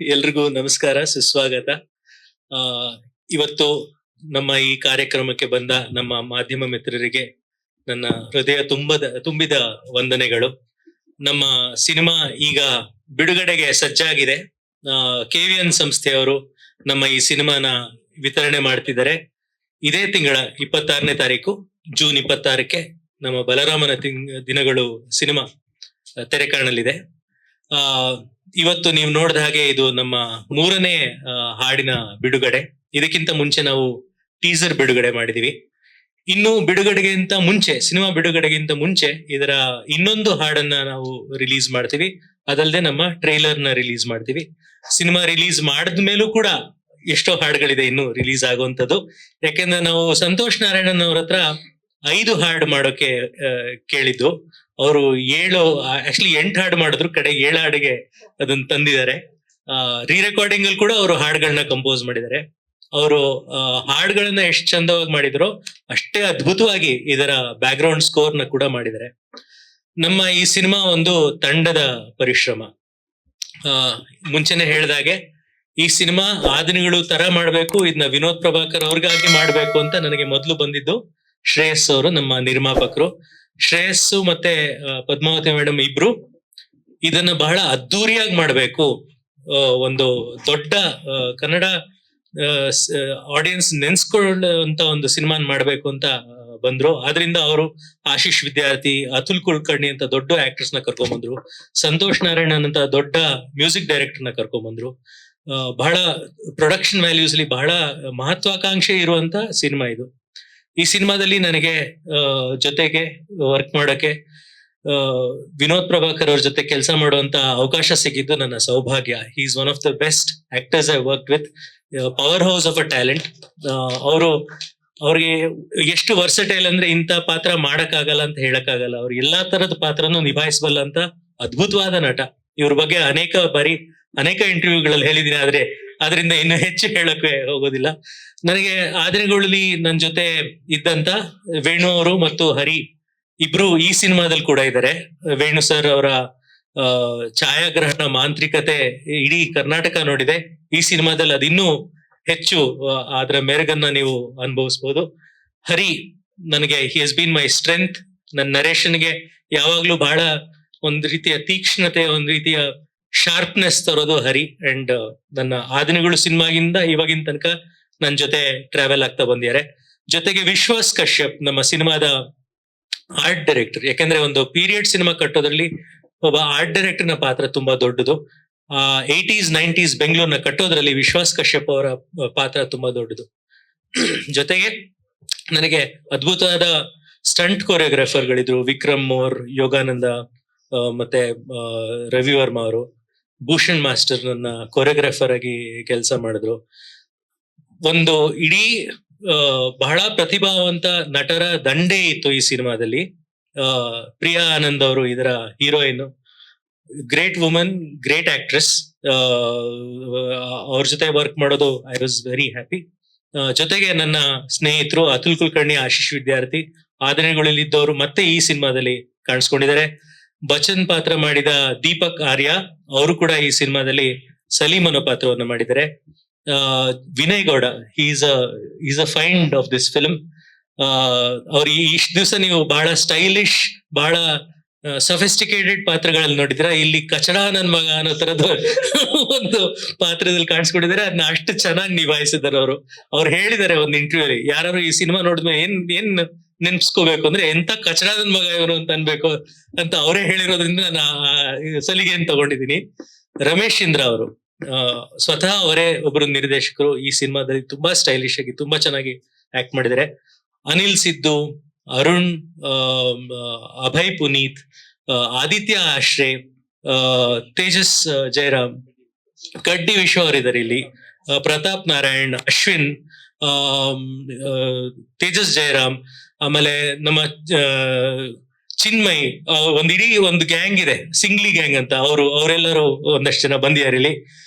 ಎಲ್ರಿಗೂ ನಮಸ್ಕಾರ, ಸುಸ್ವಾಗತ. ಆ ಇವತ್ತು ನಮ್ಮ ಈ ಕಾರ್ಯಕ್ರಮಕ್ಕೆ ಬಂದ ನಮ್ಮ ಮಾಧ್ಯಮ ಮಿತ್ರರಿಗೆ ನನ್ನ ಹೃದಯ ತುಂಬಿದ ವಂದನೆಗಳು. ನಮ್ಮ ಸಿನಿಮಾ ಈಗ ಬಿಡುಗಡೆಗೆ ಸಜ್ಜಾಗಿದೆ. KVN ಸಂಸ್ಥೆಯವರು ನಮ್ಮ ಈ ಸಿನಿಮಾನ ವಿತರಣೆ ಮಾಡ್ತಿದ್ದಾರೆ. ಇದೇ ತಿಂಗಳ 26ನೇ ತಾರೀಕು, ಜೂನ್ 26ಕ್ಕೆ ನಮ್ಮ ಬಲರಾಮನ ದಿನಗಳು ಸಿನಿಮಾ ತೆರೆ ಕಾಣಲಿದೆ. ಇವತ್ತು ನೀವು ನೋಡಿದ ಹಾಗೆ ಇದು ನಮ್ಮ 3ನೇ ಹಾಡಿನ ಬಿಡುಗಡೆ. ಇದಕ್ಕಿಂತ ಮುಂಚೆ ನಾವು ಟೀಸರ್ ಬಿಡುಗಡೆ ಮಾಡಿದೀವಿ. ಇನ್ನು ಸಿನಿಮಾ ಬಿಡುಗಡೆಗಿಂತ ಮುಂಚೆ ಇದರ ಇನ್ನೊಂದು ಹಾಡನ್ನ ನಾವು ರಿಲೀಸ್ ಮಾಡ್ತೀವಿ. ಅದಲ್ಲದೆ ನಮ್ಮ ಟ್ರೈಲರ್ ನ ರಿಲೀಸ್ ಮಾಡ್ತೀವಿ. ಸಿನಿಮಾ ರಿಲೀಸ್ ಮಾಡಿದ್ಮೇಲೂ ಕೂಡ ಎಷ್ಟೋ ಹಾಡುಗಳಿದೆ ಇನ್ನು ರಿಲೀಸ್ ಆಗುವಂತದ್ದು. ಯಾಕೆಂದ್ರೆ ನಾವು ಸಂತೋಷ್ ನಾರಾಯಣನ್ ಅವ್ರ ಹತ್ರ 5 ಹಾಡು ಮಾಡೋಕೆ ಕೇಳಿದ್ದು. ಅವರು 8 ಹಾಡು ಮಾಡಿದ್ರು, ಕಡೆ 7 ಹಾಡಿಗೆ ಅದನ್ನ ತಂದಿದ್ದಾರೆ. ರೀರೆಕಾರ್ಡಿಂಗ್ ಅಲ್ಲಿ ಕೂಡ ಅವರು ಹಾಡುಗಳನ್ನ ಕಂಪೋಸ್ ಮಾಡಿದ್ದಾರೆ. ಅವರು ಹಾಡುಗಳನ್ನ ಎಷ್ಟು ಚಂದವಾಗಿ ಮಾಡಿದ್ರು ಅಷ್ಟೇ ಅದ್ಭುತವಾಗಿ ಇದರ ಬ್ಯಾಕ್ ಗ್ರೌಂಡ್ ಸ್ಕೋರ್ ನ ಕೂಡ ಮಾಡಿದ್ದಾರೆ. ನಮ್ಮ ಈ ಸಿನಿಮಾ ಒಂದು ತಂಡದ ಪರಿಶ್ರಮ. ಮುಂಚೆನೆ ಹೇಳ್ದಾಗೆ ಈ ಸಿನಿಮಾ ಆದಿನಗಳು ತರ ಮಾಡ್ಬೇಕು, ಇದನ್ನ ವಿನೋದ್ ಪ್ರಭಾಕರ್ ಅವ್ರಿಗಾಗಿ ಮಾಡ್ಬೇಕು ಅಂತ ನನಗೆ ಮೊದಲು ಬಂದಿದ್ದು ಶ್ರೇಯಸ್ ಅವರು, ನಮ್ಮ ನಿರ್ಮಾಪಕರು. ಶ್ರೇಯಸ್ಸು ಮತ್ತೆ ಪದ್ಮಾವತಿ ಮೇಡಮ್ ಇಬ್ರು ಇದನ್ನ ಬಹಳ ಅದ್ದೂರಿಯಾಗಿ ಮಾಡ್ಬೇಕು, ಒಂದು ದೊಡ್ಡ ಕನ್ನಡ ಆಡಿಯನ್ಸ್ ನೆನ್ಸ್ಕೊಳ್ಳುವಂತ ಒಂದು ಸಿನಿಮಾನ್ ಮಾಡ್ಬೇಕು ಅಂತ ಬಂದ್ರು. ಆದ್ರಿಂದ ಅವರು ಆಶೀಶ್ ವಿದ್ಯಾರ್ಥಿ, ಅತುಲ್ ಕುಲಕರ್ಣಿ ಅಂತ ದೊಡ್ಡ ಆಕ್ಟರ್ಸ್ ನ ಕರ್ಕೊಂಡ್ಬಂದ್ರು, ಸಂತೋಷ್ ನಾರಾಯಣನ್ ಅಂತ ದೊಡ್ಡ ಮ್ಯೂಸಿಕ್ ಡೈರೆಕ್ಟರ್ ನ ಕರ್ಕೊಂಡ್ಬಂದ್ರು. ಬಹಳ ಪ್ರೊಡಕ್ಷನ್ ವ್ಯಾಲ್ಯೂಸ್ ಅಲ್ಲಿ ಬಹಳ ಮಹತ್ವಾಕಾಂಕ್ಷೆ ಇರುವಂತ ಸಿನಿಮಾ ಇದು. ಈ ಸಿನಿಮಾದಲ್ಲಿ ನನಗೆ ಜೊತೆಗೆ ವರ್ಕ್ ಮಾಡಕ್ಕೆ ವಿನೋದ್ ಪ್ರಭಾಕರ್ ಅವ್ರ ಜೊತೆ ಕೆಲಸ ಮಾಡುವಂತ ಅವಕಾಶ ಸಿಕ್ಕಿದ್ದು ನನ್ನ ಸೌಭಾಗ್ಯ. He is one of the best actors I work with. Power house of a talent. ಅವ್ರಿಗೆ ಎಷ್ಟು ವರ್ಸಟೈಲ್ ಅಂದ್ರೆ ಇಂಥ ಪಾತ್ರ ಮಾಡಕ್ಕಾಗಲ್ಲ ಅಂತ ಹೇಳಕ್ಕಾಗಲ್ಲ. ಅವ್ರು ಎಲ್ಲಾ ತರದ ಪಾತ್ರನೂ ನಿಭಾಯಿಸಬಲ್ಲ ಅಂತ ಅದ್ಭುತವಾದ ನಟ. ಇವ್ರ ಬಗ್ಗೆ ಅನೇಕ ಇಂಟರ್ವ್ಯೂಗಳಲ್ಲಿ ಹೇಳಿದೀನಿ, ಆದ್ರೆ ಅದರಿಂದ ಇನ್ನು ಹೆಚ್ಚು ಹೇಳಕ್ಕೆ ಹೋಗೋದಿಲ್ಲ. ನನಗೆ ಆದಿನಗಳಲ್ಲಿ ನನ್ನ ಜೊತೆ ಇದ್ದಂತ ವೇಣು ಅವರು ಮತ್ತು ಹರಿ ಇಬ್ರು ಈ ಸಿನಿಮಾದಲ್ಲಿ ಕೂಡ ಇದ್ದಾರೆ. ವೇಣು ಸರ್ ಅವರ ಛಾಯಾಗ್ರಹಣ ಮಾಂತ್ರಿಕತೆ ಇಡೀ ಕರ್ನಾಟಕ ನೋಡಿದೆ. ಈ ಸಿನಿಮಾದಲ್ಲಿ ಅದಿನ್ನೂ ಹೆಚ್ಚು ಅದರ ಮೆರುಗನ್ನ ನೀವು ಅನುಭವಿಸ್ಬೋದು. ಹರಿ ನನಗೆ ಹಿ ಹಸ್ ಬೀನ್ ಮೈ ಸ್ಟ್ರೆಂತ್. ನನ್ನ ನರೇಶನ್ಗೆ ಯಾವಾಗ್ಲೂ ಬಹಳ ಒಂದ್ ರೀತಿಯ ತೀಕ್ಷ್ಣತೆ, ಒಂದ್ ರೀತಿಯ ಶಾರ್ಪ್ನೆಸ್ ತರೋದು ಹರಿ. ಅಂಡ್ ನನ್ನ ಆದಿನಗಳು ಸಿನಿಮಾಗಿಂದ ಇವಾಗಿನ ತನಕ ನನ್ನ ಜೊತೆ ಟ್ರಾವೆಲ್ ಆಗ್ತಾ ಬಂದಿದ್ದಾರೆ. ಜೊತೆಗೆ ವಿಶ್ವಾಸ್ ಕಶ್ಯಪ್, ನಮ್ಮ ಸಿನಿಮಾದ ಆರ್ಟ್ ಡೈರೆಕ್ಟರ್. ಯಾಕಂದ್ರೆ ಒಂದು ಪೀರಿಯಡ್ ಸಿನಿಮಾ ಕಟ್ಟೋದ್ರಲ್ಲಿ ಒಬ್ಬ ಆರ್ಟ್ ಡೈರೆಕ್ಟರ್ ನ ಪಾತ್ರ ತುಂಬಾ ದೊಡ್ಡದು. 80s 90s ಬೆಂಗಳೂರಿನ ಕಟ್ಟೋದ್ರಲ್ಲಿ ವಿಶ್ವಾಸ್ ಕಶ್ಯಪ್ ಅವರ ಪಾತ್ರ ತುಂಬಾ ದೊಡ್ಡದು. ಜೊತೆಗೆ ನನಗೆ ಅದ್ಭುತವಾದ ಸ್ಟಂಟ್ ಕೊರಿಯೋಗ್ರಾಫರ್ಗಳಿದ್ರು. ವಿಕ್ರಮ್ ಮೋರ್, ಯೋಗಾನಂದ, ಮತ್ತೆ ರವಿ ವರ್ಮಾ ಅವರು. ಭೂಷಣ್ ಮಾಸ್ಟರ್ ನನ್ನ ಕೊರಿಯೋಗ್ರಾಫರ್ ಆಗಿ ಕೆಲಸ ಮಾಡಿದ್ರು. ಒಂದು ಇಡೀ ಬಹಳ ಪ್ರತಿಭಾವಂತ ನಟರ ದಂಡೇ ಇತ್ತು ಈ ಸಿನಿಮಾದಲ್ಲಿ. ಪ್ರಿಯಾ ಆನಂದ್ ಅವರು ಇದರ heroine. Great woman, great actress. ಅವ್ರ ಜೊತೆ ವರ್ಕ್ ಮಾಡೋದು ಐ ವಾಸ್ ವೆರಿ ಹ್ಯಾಪಿ. ಜೊತೆಗೆ ನನ್ನ ಸ್ನೇಹಿತರು ಅತುಲ್ ಕುಲಕರ್ಣಿ, ಆಶೀಶ್ ವಿದ್ಯಾರ್ಥಿ, ಆದಿನಗಳಲ್ಲಿ ಇದ್ದವರು ಮತ್ತೆ ಈ ಸಿನಿಮಾದಲ್ಲಿ ಕಾಣಿಸ್ಕೊಂಡಿದ್ದಾರೆ. ಬಚನ್ ಪಾತ್ರ ಮಾಡಿದ ದೀಪಕ್ ಆರ್ಯ ಅವರು ಕೂಡ ಈ ಸಿನಿಮಾದಲ್ಲಿ ಸಲೀಮ್ ಅನ್ನೋ ಪಾತ್ರವನ್ನು ಮಾಡಿದ್ದಾರೆ. Vinay Gowda, is a find of this film. ಅವ್ರು ಇಷ್ಟು ದಿವಸ ನೀವು ಬಹಳ ಸ್ಟೈಲಿಶ್, ಬಹಳ ಸಫಿಸ್ಟಿಕೇಟೆಡ್ ಪಾತ್ರಗಳಲ್ಲಿ ನೋಡಿದಿರ. ಇಲ್ಲಿ ಕಚಡ ನನ್ ಮಗ ಅನ್ನೋ ತರದ ಒಂದು ಪಾತ್ರದಲ್ಲಿ ಕಾಣಿಸ್ಕೊಂಡಿದ್ದಾರೆ. ಅದನ್ನ ಅಷ್ಟು ಚೆನ್ನಾಗಿ ನಿಭಾಯಿಸಿದ್ದಾರೆ ಅವರು. ಅವ್ರು ಹೇಳಿದ್ದಾರೆ ಒಂದು ಇಂಟರ್ವ್ಯೂ ಅಲ್ಲಿ, ಯಾರು ಈ ಸಿನಿಮಾ ನೋಡಿದ್ಮೇಲೆ ಏನ್ ನೆನ್ಸ್ಕೋಬೇಕು ಅಂದ್ರೆ ಎಂತ ಕಚಡ ನನ್ ಮಗ ಇವರು ಅಂತ ಅನ್ಬೇಕು ಅಂತ ಅವರೇ ಹೇಳಿರೋದ್ರಿಂದ ನಾನು ಸಲಿಗೆಯನ್ನು ತಗೊಂಡಿದ್ದೀನಿ. ರಮೇಶ್ ಇಂದ್ರ ಅವರು ಸ್ವತಃ ಅವರೇ ಒಬ್ರು ನಿರ್ದೇಶಕರು. ಈ ಸಿನಿಮಾದಲ್ಲಿ ತುಂಬಾ ಸ್ಟೈಲಿಶ್ ಆಗಿ ತುಂಬಾ ಚೆನ್ನಾಗಿ ಆಕ್ಟ್ ಮಾಡಿದ್ದಾರೆ. ಅನಿಲ್ ಸಿದ್ದು, ಅರುಣ್, ಅಭಯ್ ಪುನೀತ್, ಆದಿತ್ಯ ಆಶ್ರೇ, ತೇಜಸ್ ಜಯರಾಮ್, ಕಡ್ಡಿ ವಿಶ್ವ ಅವರಿದ್ದಾರೆ ಇಲ್ಲಿ, ಪ್ರತಾಪ್ ನಾರಾಯಣ್, ಅಶ್ವಿನ್, ತೇಜಸ್ ಜಯರಾಮ್, ಆಮೇಲೆ ನಮ್ಮ ಚಿನ್ಮಯ್. ಇಡೀ ಒಂದು ಗ್ಯಾಂಗ್ ಇದೆ, ಸಿಂಗ್ಲಿ ಗ್ಯಾಂಗ್ ಅಂತ. ಅವರೆಲ್ಲರೂ ಒಂದಷ್ಟು ಜನ ಬಂದಿದ್ದಾರೆ ಇಲ್ಲಿ.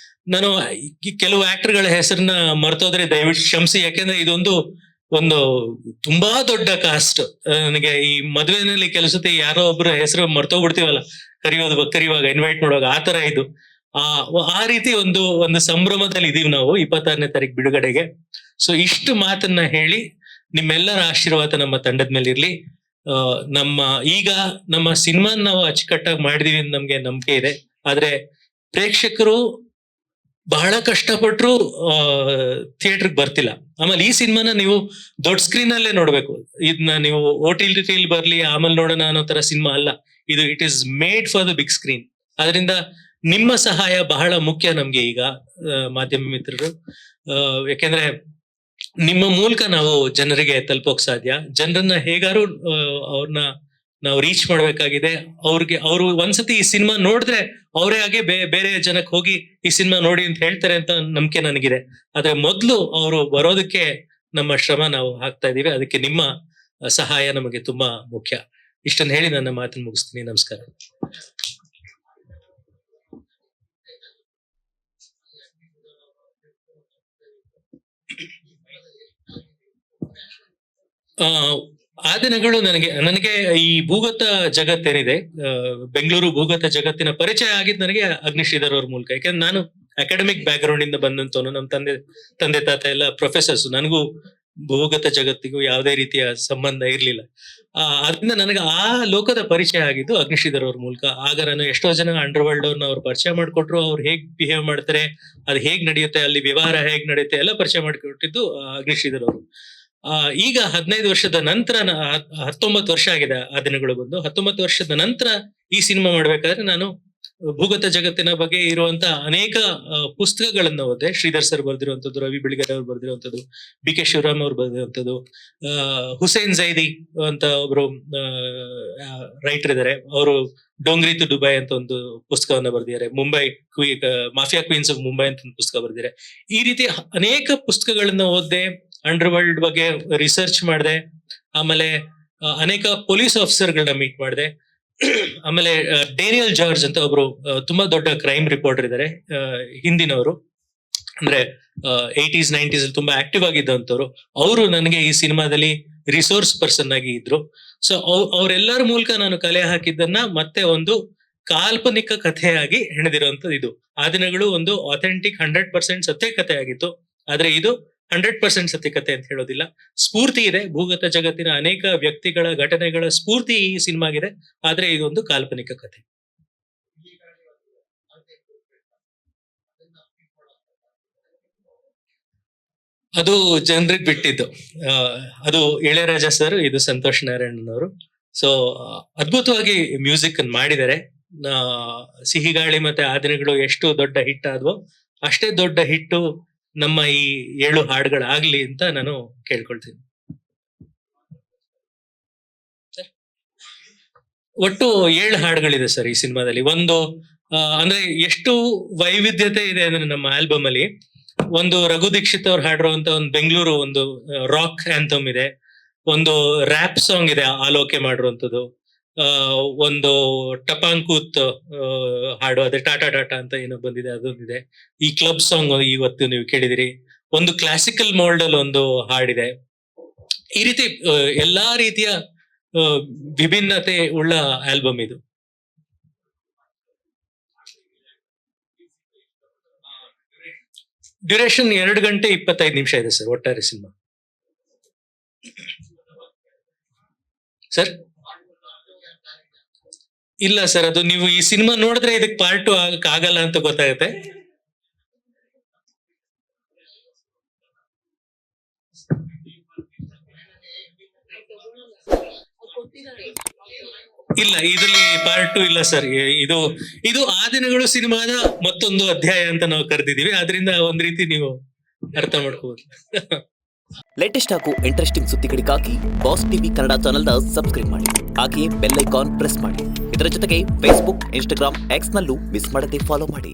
ನಾನು ಕೆಲವು ಆಕ್ಟರ್ಗಳ ಹೆಸರನ್ನ ಮರ್ತೋದ್ರೆ ದಯವಿಟ್ಟು ಕ್ಷಮಿಸಿ. ಯಾಕೆಂದ್ರೆ ಇದೊಂದು ತುಂಬಾ ದೊಡ್ಡ ಕಾಸ್ಟ್. ನನಗೆ ಈ ಮದುವೆನಲ್ಲಿ ಕೆಲಸತೆ ಯಾರೋ ಒಬ್ರು ಹೆಸರು ಮರ್ತೋಗ್ಬಿಡ್ತೀವಲ್ಲ ಕರೆಯುವಾಗ ಇನ್ವೈಟ್ ಮಾಡುವಾಗ, ಆ ತರ ಇದು. ಆ ರೀತಿ ಒಂದು ಸಂಭ್ರಮದಲ್ಲಿ ಇದೀವಿ ನಾವು 26ನೇ ತಾರೀಕು ಬಿಡುಗಡೆಗೆ. ಸೊ ಇಷ್ಟು ಮಾತನ್ನ ಹೇಳಿ ನಿಮ್ಮೆಲ್ಲರ ಆಶೀರ್ವಾದ ನಮ್ಮ ತಂಡದ ಮೇಲೆ ಇರ್ಲಿ. ಈಗ ನಮ್ಮ ಸಿನಿಮಾ ನಾವು ಅಚ್ಚುಕಟ್ಟಾಗಿ ಮಾಡಿದೀವಿ ಅಂತ ನಮ್ಗೆ ನಂಬಿಕೆ ಇದೆ. ಆದ್ರೆ ಪ್ರೇಕ್ಷಕರು ಬಹಳ ಕಷ್ಟಪಟ್ರು ಥಿಯೇಟರ್ಗೆ ಬರ್ತಿಲ್ಲ. ಆಮೇಲೆ ಈ ಸಿನಿಮಾನ ನೀವು ದೊಡ್ಡ ಸ್ಕ್ರೀನ್ ಅಲ್ಲೇ ನೋಡ್ಬೇಕು. ಇದನ್ನ ನೀವು OTT ಬರ್ಲಿ ಆಮೇಲೆ ನೋಡೋಣ ಅನ್ನೋ ತರ ಸಿನಿಮಾ ಅಲ್ಲ ಇದು. It is made for the big screen. ಅದರಿಂದ ನಿಮ್ಮ ಸಹಾಯ ಬಹಳ ಮುಖ್ಯ ನಮ್ಗೆ ಈಗ, ಮಾಧ್ಯಮ ಮಿತ್ರರು. ಯಾಕೆಂದ್ರೆ ನಿಮ್ಮ ಮೂಲಕ ನಾವು ಜನರಿಗೆ ತಲುಪೋಕ್ ಸಾಧ್ಯ. ಜನರನ್ನ ಹೇಗಾರು ಅವ್ರನ್ನ ನಾವು ರೀಚ್ ಮಾಡ್ಬೇಕಾಗಿದೆ. ಅವರು ಒಂದ್ಸತಿ ಈ ಸಿನಿಮಾ ನೋಡಿದ್ರೆ ಅವರೇ ಆಗಿ ಬೇರೆ ಜನಕ್ಕೆ ಹೋಗಿ ಈ ಸಿನಿಮಾ ನೋಡಿ ಅಂತ ಹೇಳ್ತಾರೆ ಅಂತ ನಂಬಿಕೆ ನನಗಿದೆ. ಆದ್ರೆ ಮೊದ್ಲು ಅವರು ಬರೋದಕ್ಕೆ ನಮ್ಮ ಶ್ರಮ ನಾವು ಹಾಕ್ತಾ ಇದೀವಿ. ಅದಕ್ಕೆ ನಿಮ್ಮ ಸಹಾಯ ನಮಗೆ ತುಂಬಾ ಮುಖ್ಯ. ಇಷ್ಟನ್ನ ಹೇಳಿ ನನ್ನ ಮಾತನ್ನು ಮುಗಿಸ್ತೀನಿ. ನಮಸ್ಕಾರ. ಆ ದಿನಗಳು ನನಗೆ ಈ ಭೂಗತ ಜಗತ್ತೇನಿದೆ, ಬೆಂಗಳೂರು ಭೂಗತ ಜಗತ್ತಿನ ಪರಿಚಯ ಆಗಿದ್ದು ನನಗೆ ಅಗ್ನಿಶ್ರೀಧರ್ ಅವ್ರ ಮೂಲಕ. ಯಾಕಂದ್ರೆ ನಾನು ಅಕಾಡೆಮಿಕ್ ಬ್ಯಾಕ್ ಗ್ರೌಂಡ್ ಇಂದ ಬಂದಂತವನು. ನಮ್ಮ ತಂದೆ ತಾತ ಎಲ್ಲ ಪ್ರೊಫೆಸರ್ಸ್. ನನಗೂ ಭೂಗತ ಜಗತ್ತಿಗೂ ಯಾವುದೇ ರೀತಿಯ ಸಂಬಂಧ ಇರ್ಲಿಲ್ಲ. ಅದರಿಂದ ನನಗೆ ಆ ಲೋಕದ ಪರಿಚಯ ಆಗಿದ್ದು ಅಗ್ನಿಶ್ರೀಧರ್ ಅವ್ರ ಮೂಲಕ. ಆಗ ನಾನು ಎಷ್ಟೋ ಜನ ಅಂಡರ್ ವರ್ಲ್ಡ್ ಅವ್ರನ್ನ ಅವ್ರು ಪರಿಚಯ ಮಾಡ್ಕೊಟ್ರು. ಅವ್ರು ಹೇಗ್ ಬಿಹೇವ್ ಮಾಡ್ತಾರೆ, ಅದು ಹೇಗ್ ನಡೆಯುತ್ತೆ, ಅಲ್ಲಿ ವ್ಯವಹಾರ ಹೇಗ್ ನಡೆಯುತ್ತೆ ಎಲ್ಲ ಪರಿಚಯ ಮಾಡ್ಕೊಟ್ಟಿದ್ದು ಅಗ್ನಿಶ್ರೀಧರ್ ಅವರು. ಈಗ 15 ವರ್ಷದ ನಂತರ 19 ವರ್ಷ ಆಗಿದೆ ಆ ದಿನಗಳು ಬಂದು. 19 ವರ್ಷದ ನಂತರ ಈ ಸಿನಿಮಾ ಮಾಡ್ಬೇಕಾದ್ರೆ ನಾನು ಭೂಗತ ಜಗತ್ತಿನ ಬಗ್ಗೆ ಇರುವಂತ ಅನೇಕ ಪುಸ್ತಕಗಳನ್ನ ಓದಿದೆ. ಶ್ರೀಧರ್ ಸರ್ ಬರ್ದಿರುವಂತದ್ದು, ರವಿ ಬೆಳಗೆರೆ ಅವ್ರು ಬರ್ದಿರುವಂತದ್ದು, BK ಶಿವರಾಮ್ ಅವ್ರು ಬರ್ದಿರುವಂತದ್ದು, ಹುಸೇನ್ ಝೈದಿ ಅಂತ ಒಬ್ರು ರೈಟರ್ ಇದಾರೆ. ಅವರು ಡೋಂಗ್ರಿ ಟು ದುಬೈ ಅಂತ ಒಂದು ಪುಸ್ತಕವನ್ನ ಬರ್ದಿದ್ದಾರೆ. ಮಾಫಿಯಾ ಕ್ವೀನ್ಸ್ ಆಫ್ ಮುಂಬೈ ಅಂತ ಒಂದು ಪುಸ್ತಕ ಬರ್ದಿದ್ದಾರೆ. ಈ ರೀತಿ ಅನೇಕ ಪುಸ್ತಕಗಳನ್ನ ಓದಿದೆ. ಅಂಡರ್ ವರ್ಲ್ಡ್ ಬಗ್ಗೆ ರಿಸರ್ಚ್ ಮಾಡಿದೆ. ಆಮೇಲೆ ಅನೇಕ ಪೊಲೀಸ್ ಆಫೀಸರ್ಗಳನ್ನ ಮೀಟ್ ಮಾಡಿದೆ. ಆಮೇಲೆ ಡೇನಿಯಲ್ ಜಾರ್ಜ್ ಅಂತ ಒಬ್ರು ತುಂಬಾ ದೊಡ್ಡ ಕ್ರೈಮ್ ರಿಪೋರ್ಟರ್ ಇದ್ದಾರೆ, ಹಿಂದಿನವರು. ಅಂದ್ರೆ 80s 90s ಅಲ್ಲಿ ತುಂಬಾ ಆಕ್ಟಿವ್ ಆಗಿದ್ದಂತವ್ರು. ಅವರು ನನಗೆ ಈ ಸಿನಿಮಾದಲ್ಲಿ ರಿಸೋರ್ಸ್ ಪರ್ಸನ್ ಆಗಿ ಇದ್ರು. ಸೊ ಅವರೆಲ್ಲರ ಮೂಲಕ ನಾನು ಕಲೆ ಹಾಕಿದ್ದನ್ನ ಮತ್ತೆ ಒಂದು ಕಾಲ್ಪನಿಕ ಕಥೆಯಾಗಿ ಹೆಣೆದಿರುವಂತದ್ದು ಇದು. ಆ ದಿನಗಳು ಒಂದು ಅಥೆಂಟಿಕ್ 100% ಸತ್ಯ ಕಥೆ ಆಗಿತ್ತು. ಆದ್ರೆ ಇದು 100% ಸತ್ಯಕತೆ ಅಂತ ಹೇಳೋದಿಲ್ಲ. ಸ್ಫೂರ್ತಿ ಇದೆ, ಭೂಗತ ಜಗತ್ತಿನ ಅನೇಕ ವ್ಯಕ್ತಿಗಳ ಘಟನೆಗಳ ಸ್ಫೂರ್ತಿ ಈ ಸಿನಿಮಾಗಿದೆ. ಆದ್ರೆ ಇದೊಂದು ಕಾಲ್ಪನಿಕ ಕಥೆ. ಅದು ಜನರಿಗೆ ಬಿಟ್ಟಿದ್ದು. ಅದು ಇಳೆಯರಾಜ ಸರ್, ಇದು ಸಂತೋಷ್ ನಾರಾಯಣನ್ ಅವರು. ಸೊ ಅದ್ಭುತವಾಗಿ ಮ್ಯೂಸಿಕ್ ಅನ್ನು ಮಾಡಿದ್ದಾರೆ. ಸಿಹಿಗಾಳಿ ಮತ್ತೆ ಆ ದಿನಗಳು ಎಷ್ಟು ದೊಡ್ಡ ಹಿಟ್ ಆದ್ವೋ ಅಷ್ಟೇ ದೊಡ್ಡ ಹಿಟ್ಟು ನಮ್ಮ ಈ 7 ಹಾಡುಗಳಾಗ್ಲಿ ಅಂತ ನಾನು ಕೇಳ್ಕೊಳ್ತೀನಿ. ಒಟ್ಟು 7 ಹಾಡುಗಳಿದೆ ಸರ್ ಈ ಸಿನಿಮಾದಲ್ಲಿ. ಅಂದ್ರೆ ಎಷ್ಟು ವೈವಿಧ್ಯತೆ ಇದೆ ಅಂದ್ರೆ ನಮ್ಮ ಆಲ್ಬಮ್ ಅಲ್ಲಿ ಒಂದು ರಘು ದೀಕ್ಷಿತ್ ಅವ್ರು ಹಾಡಿರುವಂತ ಒಂದು ಬೆಂಗಳೂರು ಒಂದು ರಾಕ್ ಆಂಥಮ್ ಇದೆ. ಒಂದು ರ್ಯಾಪ್ ಸಾಂಗ್ ಇದೆ ಆಲೋಕೆ ಮಾಡಿರುವಂತದ್ದು. ಒಂದು ಟಪಾಂಕೂತ್ ಹಾಡು, ಅದೇ ಟಾಟಾ ಟಾಟಾ ಅಂತ ಏನೋ ಬಂದಿದೆ, ಅದೊಂದಿದೆ. ಈ ಕ್ಲಬ್ ಸಾಂಗ್ ಇವತ್ತು ನೀವು ಕೇಳಿದಿರಿ. ಒಂದು ಕ್ಲಾಸಿಕಲ್ ಮೋಲ್ಡ್ ಅಲ್ಲಿ ಒಂದು ಹಾಡಿದೆ. ಈ ರೀತಿ ಎಲ್ಲಾ ರೀತಿಯ ವಿಭಿನ್ನತೆ ಉಳ್ಳ ಆಲ್ಬಮ್ ಇದು. ಡ್ಯೂರೇಷನ್ 2 ಗಂಟೆ 25 ನಿಮಿಷ ಇದೆ ಸರ್ ಒಟ್ಟಾರೆ ಸಿನಿಮಾ. ಸರ್ ಇಲ್ಲ ಸರ್, ಅದು ನೀವು ಈ ಸಿನಿಮಾ ನೋಡಿದ್ರೆ ಇದಕ್ಕೆ ಪಾರ್ಟ್ 2 ಆಗಲ್ಲ ಅಂತ ಗೊತ್ತಾಗುತ್ತೆ. ಇಲ್ಲ, ಇದರಲ್ಲಿ ಪಾರ್ಟ್ 2 ಇಲ್ಲ ಸರ್. ಇದು ಆ ದಿನಗಳು ಸಿನಿಮಾದ ಮತ್ತೊಂದು ಅಧ್ಯಾಯ ಅಂತ ನಾವು ಕರೆದಿದ್ದೀವಿ. ಆದ್ರಿಂದ ಒಂದ್ ರೀತಿ ನೀವು ಅರ್ಥ ಮಾಡ್ಕೋಬಹುದು. ಲೇಟೆಸ್ಟ್ ಹಾಗೂ ಇಂಟ್ರೆಸ್ಟಿಂಗ್ ಸುದ್ದಿಗಳಿಗಾಗಿ ಬಾಸ್ ಟಿವಿ ಕನ್ನಡ ಚಾನೆಲ್ನ ಸಬ್ಸ್ಕ್ರೈಬ್ ಮಾಡಿ. ಹಾಗೆಯೇ ಬೆಲ್ ಐಕಾನ್ ಪ್ರೆಸ್ ಮಾಡಿ. ಇದರ ಜೊತೆಗೆ ಫೇಸ್ಬುಕ್, ಇನ್ಸ್ಟಾಗ್ರಾಮ್, ಎಕ್ಸ್ ನಲ್ಲೂ ಮಿಸ್ ಮಾಡದೆ ಫಾಲೋ ಮಾಡಿ.